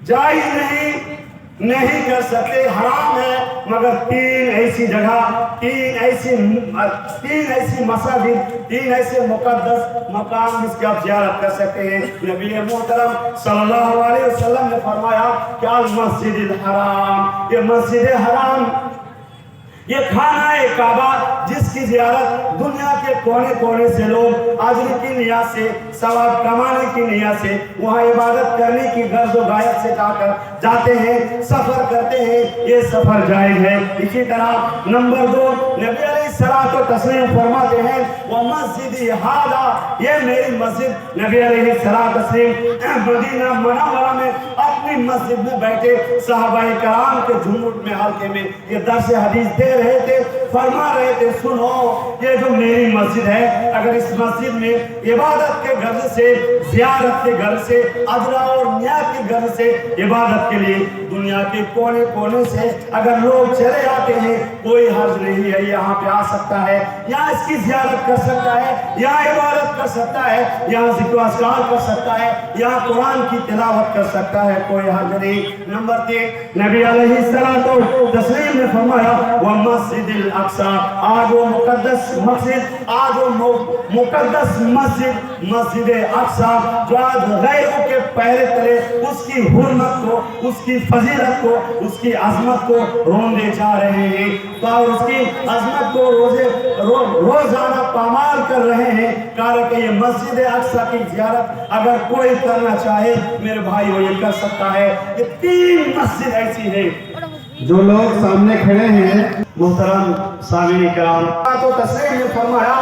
जायज नहीं कर सकते, हराम है, मगर तीन ऐसी जगह, तीन ऐसी मसाजिद, तीन ऐसे मुकद्दस मकाम जिसकी आप ज़ियारत कर सकते हैं। नबी मोहतरम सल्लल्लाहु अलैहि वसल्लम ने फरमाया कि अल मस्जिदुल हराम, ये मस्जिद हराम, ये खाना है काबा, जिसकी ज़ियारत दुनिया के कोने कोने से लोग अजर की नियत से, सवाब कमाने की नियत से, वहाँ इबादत करने की गर्ज व गायत से जाते हैं, सफ़र करते हैं, ये सफ़र जायज़ है। इसी तरह नंबर 2, नबी अलैहिस्सलातु व तस्लीम फरमाते हैं वो मस्जिद हादा, ये मेरी मस्जिद। नबी अलैहिस्सलातु व तस्लीम मदीना मुनव्वरा में अपनी मस्जिद में बैठे सहाबाए कराम के झुंड में हल्के में ये दर्स हदीस दे रहे थे, फरमा रहे थे सुनो ये जो मेरी मस्जिद है, अगर इस मस्जिद में इबादत के गर्ज से, ज़ियारत के गर्ज से, अजरा और नियत के गर्ज से इबादत के लिए दुनिया के कोने कोने से अगर लोग चले आते हैं, कोई हर्ज नहीं है, यहाँ पे आ सकता है, यहाँ इसकी ज़ियारत कर सकता है, यहाँ इबादत कर सकता है, यहाँ ज़िक्र अस्कार कर सकता है, यहाँ कुरान की तिलावत कर सकता है, कोई हर्ज नहीं। नंबर 3, नबी अलैहिस्सलातु व तस्लीम ने फरमाया वह मस्जिदुल अक्सा, आज वो मुकद्दस मस्जिद, आज वो मुकद्दस मस्जिद, मस्जिद अक्सा जो आज गैरों के पैरे तले उसकी हुर्मत को, उसकी फजीलत को, उसकी अजमत को रोंदे जा रहे हैं, तो उसकी अजमत को रोजाना पामाल कर रहे हैं। कारण कि ये मस्जिद अक्सा की ज़ियारत अगर कोई करना चाहे मेरे भाई वो ये कर सकता है। ये 3 मस्जिद ऐसी है। जो लोग सामने खड़े हैं, मोहतरम सामीन कराम, तो तस्लीम ने फरमाया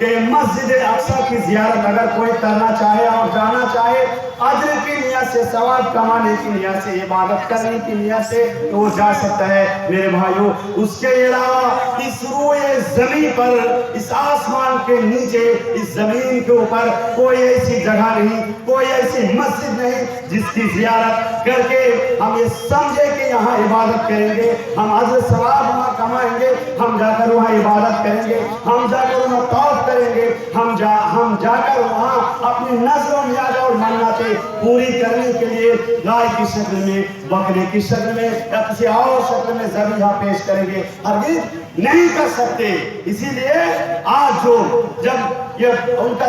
कि मस्जिद अक्सा की ज़ियारत अगर कोई करना चाहे और जाना चाहे अजर की नियत से, सवाब कमाने की नियत से, इबादत करने की नियत से, तो वो जा सकता है। मेरे भाइयों, उसके अलावा इस रोए ज़मीन पर, इस आसमान के नीचे, इस ज़मीन के ऊपर कोई ऐसी जगह नहीं, कोई ऐसी मस्जिद नहीं जिसकी ज़ियारत करके हम ये समझे कि यहाँ इबादत करेंगे, हम अजर सवाब वहाँ कमाएंगे, हम जाकर वहाँ इबादत करेंगे, हम जाकर वहाँ तौफ करेंगे, हम जाकर वहाँ अपनी नज़रों नियाज़ और मन्नतें पूरी करने के लिए गाय की शक्ल में, बकरे की शक्ल में या किसी और शक्ल में ज़बीहा पेश करेंगे, हरगिज़ नहीं कर सकते। इसीलिए आज जब ये उनका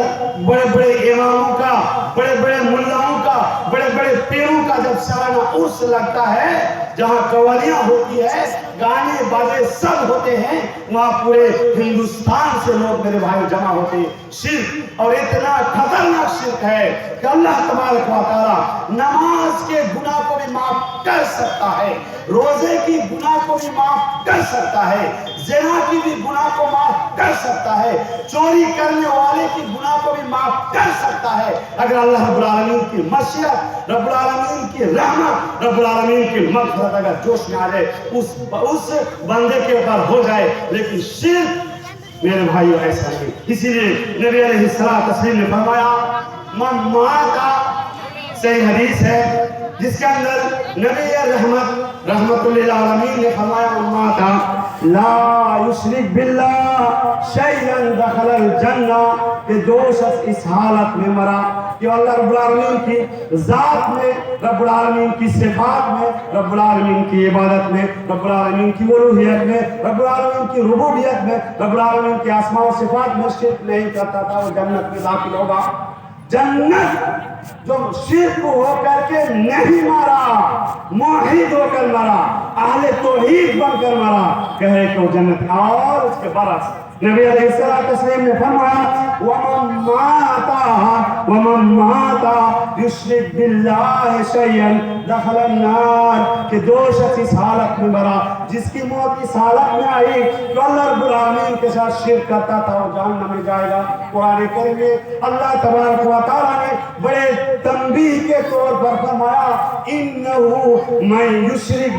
बड़े बड़े इमामों का, बड़े बड़े मुल्लाओं का, बड़े बड़े पीरों का जब सालाना उर्स लगता है, जहाँ कवालियाँ होती है, गाने बाजे सब होते हैं, वहाँ पूरे हिंदुस्तान से लोग मेरे भाई जमा होते हैं। शिर्क, और इतना खतरनाक शिर्क है कि अल्लाह तबारक व तआला नमाज के गुनाह को भी माफ कर सकता है, रोजे की गुनाह को भी माफ कर सकता है, ज़िना की भी गुनाह को माफ कर सकता है, चोरी करने वाले की गुनाह को भी माफ कर सकता है, अगर अल्लाह रब्बुल आलमीन की मशीयत, रब्बुल आलमीन की रहमत, रब्बुल आलमीन की मग़फ़िरत अगर जोश में आ जाए, उस बंदे के ऊपर हो जाए। लेकिन शिर्क मेरे भाइयों ऐसा नहीं। इसीलिए नबी अलैहिस्सलातु तस्लीम ने फरमाया मन माता, सही हदीस है जिसके अंदर नबी रहमतुल लिल आलमीन ने फरमाया माता ला युशरिक बिल्लाह शैअन दखलल जन्ना, कि दो शख्स इस हालत में मरा कि अल्लाह रब्बुल आलमीन की ज़ात में, रब्बुल आलमीन की सिफ़ात में, रब्बुल आलमीन की इबादत में, रब्बुल आलमीन की उलूहियत में, रब्बुल आलमीन की रुबूबियत में, रब्बुल आलमीन के अस्मा व सिफ़ात में शिर्क नहीं करता था, वो जन्नत में दाखिल होगा। जन्नत जो शिर्क होकर के नहीं मरा, मुआहिद होकर मरा, अहले तौहीद बनकर मरा, कहे कि वो जन्नत। और उसके बरस नबी अलैहिस्सलातु तस्लीम ने फरमाया वमन माता युशरिक बिल्लाहि शैअन दखलन नार, कि दो शख्स इस हालत में मरा जिसकी मौत इस हालत में आई तो अल्लाह रब्बुल आलमीन के साथ शिर्क करता था, वो जहन्नम में जाएगा। कुरान करीम में अल्लाह तबारक व तआला ने बड़े तंबीह के तौर पर फरमाया इन्नहु मन युशरिक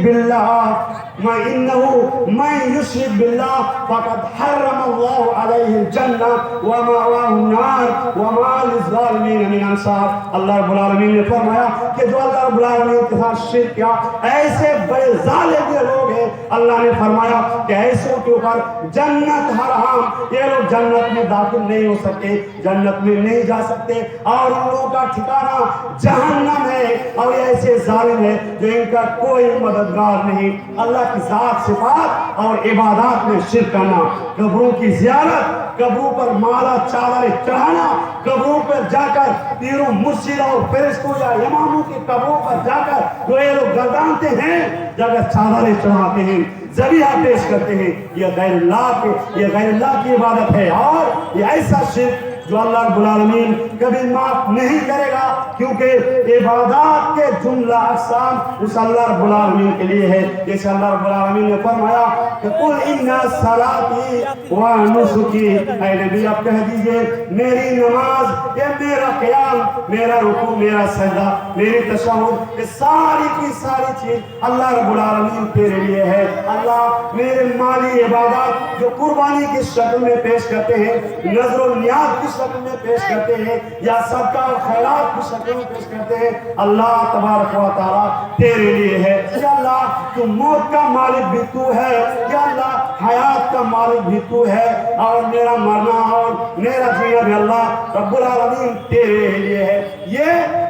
बिल्लाह फक़द हर्रम अल्लाहु अलैहि जन्ना व मअवाहु नार व मा लिज़्ज़ालिमीन मिन अंसार। अल्लाह रब्बुल आलमीन ने फरमाया कि जो अल्लाह रब्बुल आलमीन के साथ शिर्क किया, ऐसे बड़े जालिम लोग हैं, अल्लाह ने फरमाया कि ऐसों के ऊपर जन्नत हराम, ये लोग जन्नत में दाखिल नहीं हो सकते, जन्नत में नहीं जा सकते, और उन लोगों का ठिकाना जहन्नम है। और ये ایسے ظالم ہیں جو ان کا کوئی مددگار نہیں. اللہ کی ذات صفات اور عبادات میں شرک کرنا، قبروں کی زیارت، قبروں پر مالا چادر چڑھانا، قبروں پر جا کر پیروں مرشدوں اور فرشتوں یا اماموں کی قبروں پر جا کر جو یہ لوگ گردانتے ہیں، جگہ چادریں چڑھاتے ہیں، ذبیحہ پیش کرتے ہیں، یہ غیر اللہ کی عبادت ہے. اور یہ ایسا شرک جو اللہ رب العالمین کبھی معاف نہیں کرے گا، کیونکہ عبادات کے جملہ اقسام اس اللہ رب العالمین کے لیے ہے. جیسے اللہ رب العالمین نے فرمایا کہ قل ان صلاتی و نسکی، اے نبی آپ کہہ دیجئے میری نماز، یہ میرا قیام، میرا رکوع، میرا سجدہ، میری تشہد، یہ ساری کی ساری چیز اللہ رب العالمین تیرے لیے ہے. اللہ میرے مالی عبادات جو قربانی کی شکل میں پیش کرتے ہیں، نظر و نیاز کی شکل میں پیش کرتے ہیں، یا صدقہ اور خیرات کی شکل میں پیش کرتے ہیں، اللہ تبارک و تعالیٰ تیرے لیے ہے. یا اللہ تو موت کا مالک بھی تو ہے، یا اللہ حیات کا مالک بھی تو ہے، اور میرا مرنا اور میرا جینا بھی اللہ رب العالمین تیرے لیے ہے. یہ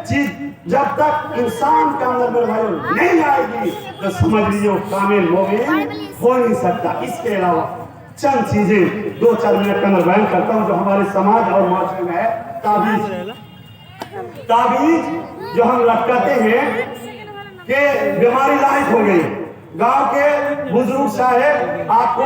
چیز جب تک انسان کے اندر میرے بھائیوں نہیں آئے گی تو سمجھ لیجیے کامل مومن ہو نہیں سکتا. اس کے علاوہ چند چیزیں 2-4 منٹ کا میں بیان کرتا ہوں جو ہمارے سماج اور معاشرے میں ہے. تعبیز جو ہم لٹکاتے ہیں کہ بیماری لاحق ہو گئی، گاؤں کے بزرگ صاحب آپ کو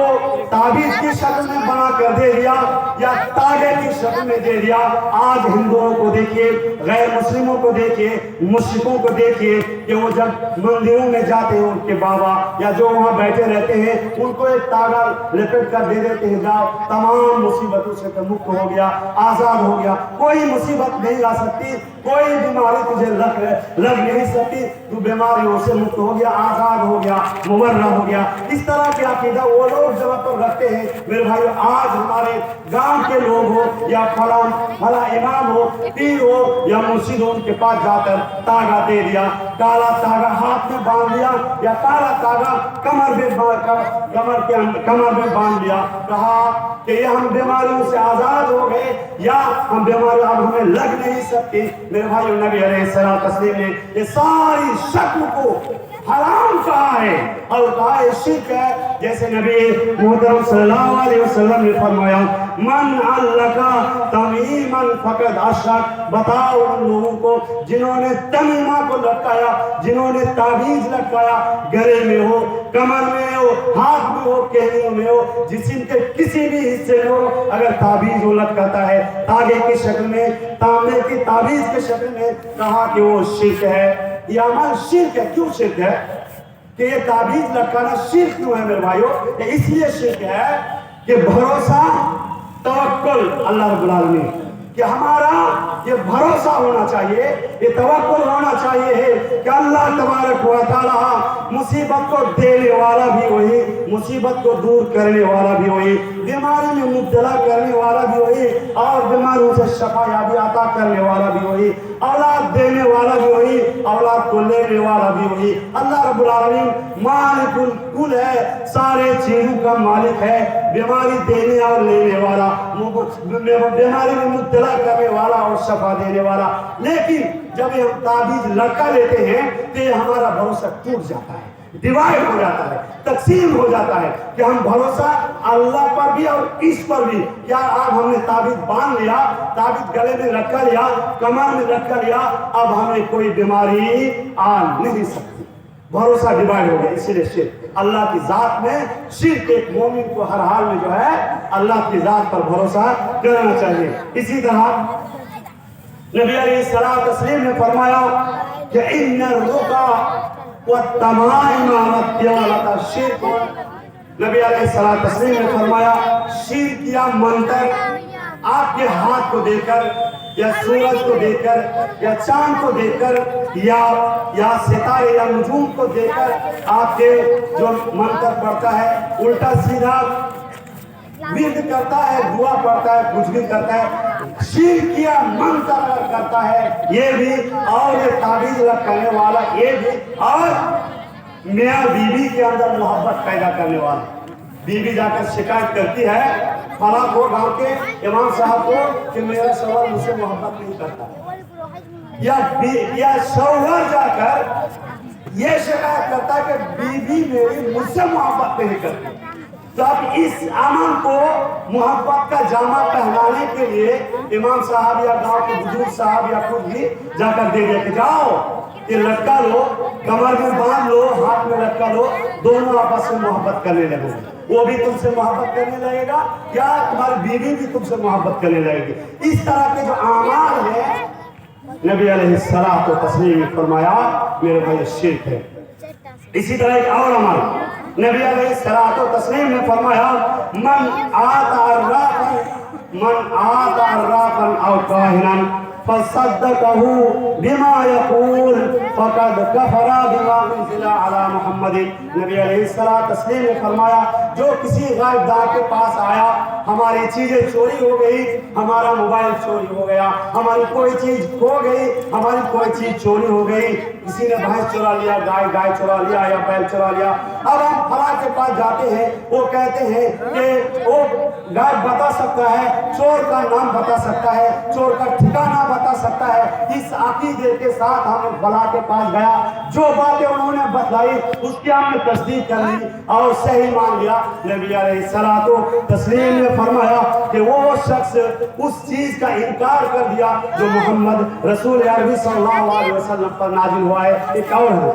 تعبیز کی شکل میں بنا کر دے دیا یا تاغے کی شکل میں دے دیا. آج ہندوؤں کو دیکھیے، غیر مسلموں کو دیکھیے، مشرکوں کو دیکھیے کہ وہ جب مندروں میں جاتے ہیں ان کے بابا یا جو وہاں بیٹھے رہتے ہیں ان کو ایک تاغا لپٹ کر دے دیتے ہیں، جاؤ تمام مصیبتوں سے مکت ہو گیا، آزاد ہو گیا، کوئی مصیبت نہیں آ سکتی، کوئی بیماری تجھے لگ نہیں سکتی، تو بیماریوں سے مکت ہو گیا، آزاد ہو گیا، مبرہ ہو گیا. اس طرح کی عقیدہ وہ لوگ جگہ پر رکھتے ہیں. میرے بھائیو آج ہمارے گاؤں کے لوگ ہو یا فلاں امام ہو، پیر ہو یا مرشد ہو، ان کے پاس جا کر تاغا دے دیا، کالا تاغا ہاتھ میں باندھ دیا یا کالا تاغا کمر میں باندھ دیا، کہا کہ یہ ہم بیماریوں سے آزاد ہو گئے یا ہم بیماریاں اب ہمیں لگ نہیں سکتی. میرے بھائیو نبی علیہ السلام نے یہ ساری شکل کو حرام کہا ہے اور کہا ہے شرک ہے. جیسے نبی محترم صلی اللہ علیہ وسلم نے فرمایا من علقا تمیما فقد اشرک. بتاؤ ان لوگوں کو جنہوں نے تمیمہ کو لٹکایا، جنہوں نے تعویذ لٹکایا، گلے میں ہو، کمر میں ہو، ہاتھ میں ہو، کہنیوں میں ہو، جسم کے کسی بھی حصے میں ہو، اگر تعویذ وہ لٹکاتا ہے تاغے کی شکل میں، تانبے کی تعویذ کی شکل میں، کہا کہ وہ شرک ہے. یہ عمل شرک ہے. کیوں شرک ہے؟ کہ یہ تعویذ لٹکانا شرک کیوں ہے میرے بھائیو؟ اس لیے شرک ہے کہ بھروسہ، توکل اللہ رب العالمین کہ ہمارا یہ بھروسہ ہونا چاہیے، یہ توکل ہونا چاہیے ہے کہ اللہ تبارک و تعالی مصیبت کو دینے والا بھی وہی، مصیبت کو دور کرنے والا بھی وہی، بیماری میں مبتلا کرنے والا بھی وہی، اور بیماریوں سے شفا یابی عطا کرنے والا بھی وہی، اولاد دینے والا بھی وہی، اولاد کو لینے والا بھی وہی. اللہ رب العالمین مالک الکل ہے، سارے چیزوں کا مالک ہے، بیماری دینے اور لینے والا، بیماری میں مبتلا کرنے والا اور شفا دینے والا. لیکن جب ہم تعویذ لٹکا لیتے ہیں تو یہ ہمارا بھروسہ ٹوٹ جاتا ہے، ڈیوائڈ ہو جاتا ہے، تقسیم ہو جاتا ہے کہ ہم بھروسہ اللہ پر بھی اور اس پر بھی. کیا اب ہم نے تعویذ باندھ لیا، تعویذ گلے میں لٹکا لیا، کمر میں لٹکا لیا، اب ہمیں کوئی بیماری آ نہیں سکتی. بھروسہ ڈیوائڈ ہو گیا. اسی لیے شرک اللہ کی ذات میں شرک. ایک مومن کو ہر حال میں جو ہے اللہ کی ذات پر بھروسہ کرنا چاہیے. اسی طرح نبی علیہ السلام نے فرمایا کہ ان الرقى والتمائم والتیالۃ شرک. نبی علیہ السلام نے فرمایا شرک یا منتر آپ کے ہاتھ کو دے کر یا سورج کو دے کر یا چاند کو دے کر یا ستارے یا نجوم کو دے کر آپ کے جو منتر پڑھتا ہے الٹا سیدھا ورد کرتا ہے، دعا پڑھتا ہے، کچھ بھی کرتا ہے، شرک یا منتر کرتا ہے یہ بھی، اور یہ تعویذ لٹکانے والا یہ بھی، اور میاں بیوی کے اندر محبت پیدا کرنے والا. بیوی جا کر شکایت کرتی ہے فلاں کو گاؤں کے امام صاحب کو کہ میرا شوہر مجھ سے محبت نہیں کرتا، یا شوہر جا کر बीवी मेरी मुझसे मोहब्बत नहीं करती। तो अब इस अमन को मोहब्बत का जामा पहनाने के लिए इमाम साहब या गांव के बुजुर्ग साहब या खुद भी जाकर दे दिया कि जाओ ये लटका लो, कमर में बांध लो, हाथ में लटका लो, दोनों आपस में मोहब्बत करने लगो। वो भी तुमसे मोहब्बत करने लगेगा, क्या तुम्हारी बीवी भी तुमसे मोहब्बत करने लगेगी। इस तरह के जो आमाल है नबी अलैहिस्सलातु व तस्लीम ने फरमाया मेरे भाई शिर्क है। इसी तरह एक और अमल नबी अलैहिस्सलातु व तस्लीम ने फरमाया मन आता अर्राफन औ काहिनन फसद्दकहु बिमा यकूल फकद कफरा बिमा उनज़िला अला मुहम्मद। नबी अलैहिस्सलातु व तस्लीम ने फरमाया जो किसी गायबदार के पास आया, हमारी चीजें चोरी हो गई, हमारा मोबाइल चोरी हो गया, हमारी कोई चीज खो गई, हमारी कोई चीज चोरी हो गई, किसी ने भैंस चुरा लिया, गाय चुरा लिया या बैल चुरा लिया। अब हम फला के पास जाते हैं, वो कहते हैं कि वो गाय बता सकता है, चोर का नाम बता सकता है, चोर का ठिकाना बता सकता है। इस अकीदे के साथ हम फला के पास गया, जो बातें उन्होंने बतलाई उसकी हमने तस्दीक कर ली और सही मान लिया। नबी अलैहिस्सलातु व तस्लीम ने फरमाया कि वो शख्स उस चीज का इनकार कर दिया जो मोहम्मद रसूल अरबी सल्लल्लाहु अलैहि वसल्लम पर नाजिल हुआ है। एक और है